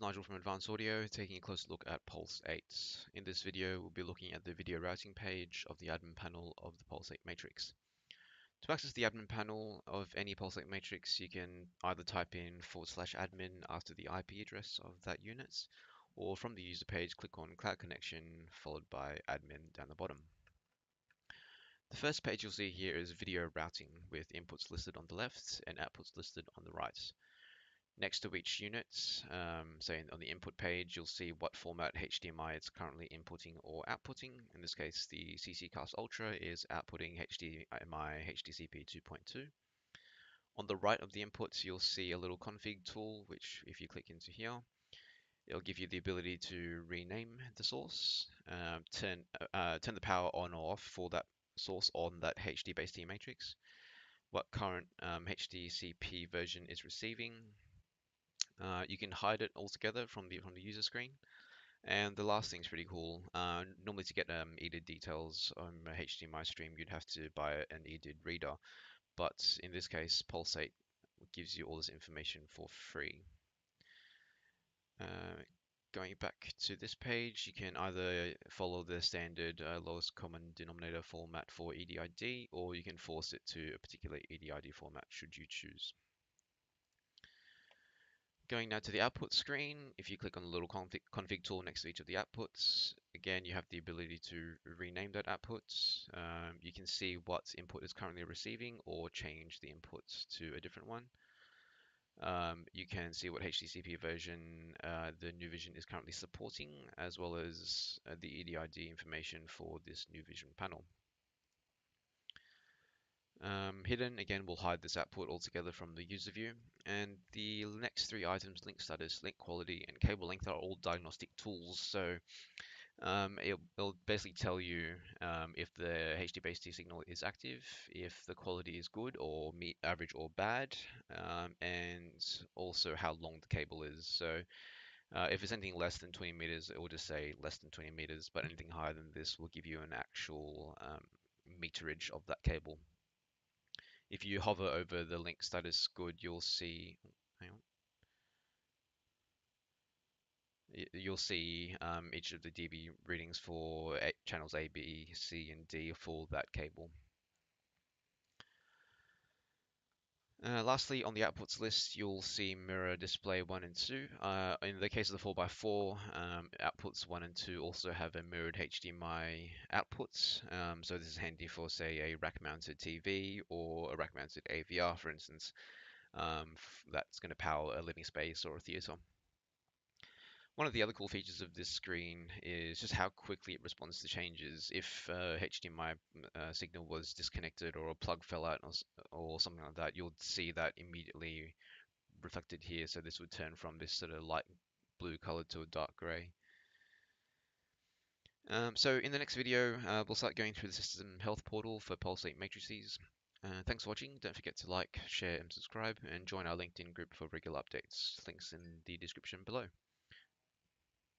Nigel from Advanced Audio, taking a closer look at Pulse 8. In this video, we'll be looking at the video routing page of the admin panel of the Pulse 8 matrix. To access the admin panel of any Pulse 8 matrix, you can either type in /admin after the IP address of that unit, or from the user page, click on Cloud Connection, followed by admin down the bottom. The first page you'll see here is video routing, with inputs listed on the left and outputs listed on the right. Next to each unit, say on the input page, you'll see what format HDMI it's currently inputting or outputting. In this case, the CCcast Ultra is outputting HDMI HDCP 2.2. On the right of the inputs, you'll see a little config tool, which if you click into here, it'll give you the ability to rename the source, turn the power on or off for that source on that HDBaseT matrix, what current HDCP version is receiving. You can hide it altogether from the user screen. And the last thing's pretty cool. Normally to get EDID details on a HDMI stream, you'd have to buy an EDID reader. But in this case, Pulse 8 gives you all this information for free. Going back to this page, you can either follow the standard lowest common denominator format for EDID, or you can force it to a particular EDID format should you choose. Going now to the output screen, if you click on the little config tool next to each of the outputs, again, you have the ability to rename that output. You can see what input is currently receiving or change the input to a different one. You can see what HDCP version the new vision is currently supporting, as well as the EDID information for this new vision panel. Hidden, again, will hide this output altogether from the user view. And the next three items, link status, link quality, and cable length, are all diagnostic tools. So it'll basically tell you if the HDBaseT signal is active, if the quality is good or average or bad, and also how long the cable is. So if it's anything less than 20 meters, it will just say less than 20 meters, but anything higher than this will give you an actual meterage of that cable. If you hover over the link status good, you'll see, you'll see each of the dB readings for channels A, B, C, and D for that cable. Lastly, on the outputs list, you'll see mirror display 1 and 2. In the case of the 4x4, outputs 1 and 2 also have a mirrored HDMI outputs. So this is handy for, say, a rack-mounted TV or a rack-mounted AVR, for instance, that's going to power a living space or a theater. One of the other cool features of this screen is just how quickly it responds to changes. If HDMI signal was disconnected or a plug fell out or something like that, you'll see that immediately reflected here. So this would turn from this sort of light blue color to a dark gray. So in the next video, we'll start going through the system health portal for Pulse 8 matrices. Thanks for watching. Don't forget to like, share, and subscribe, and join our LinkedIn group for regular updates. Links in the description below.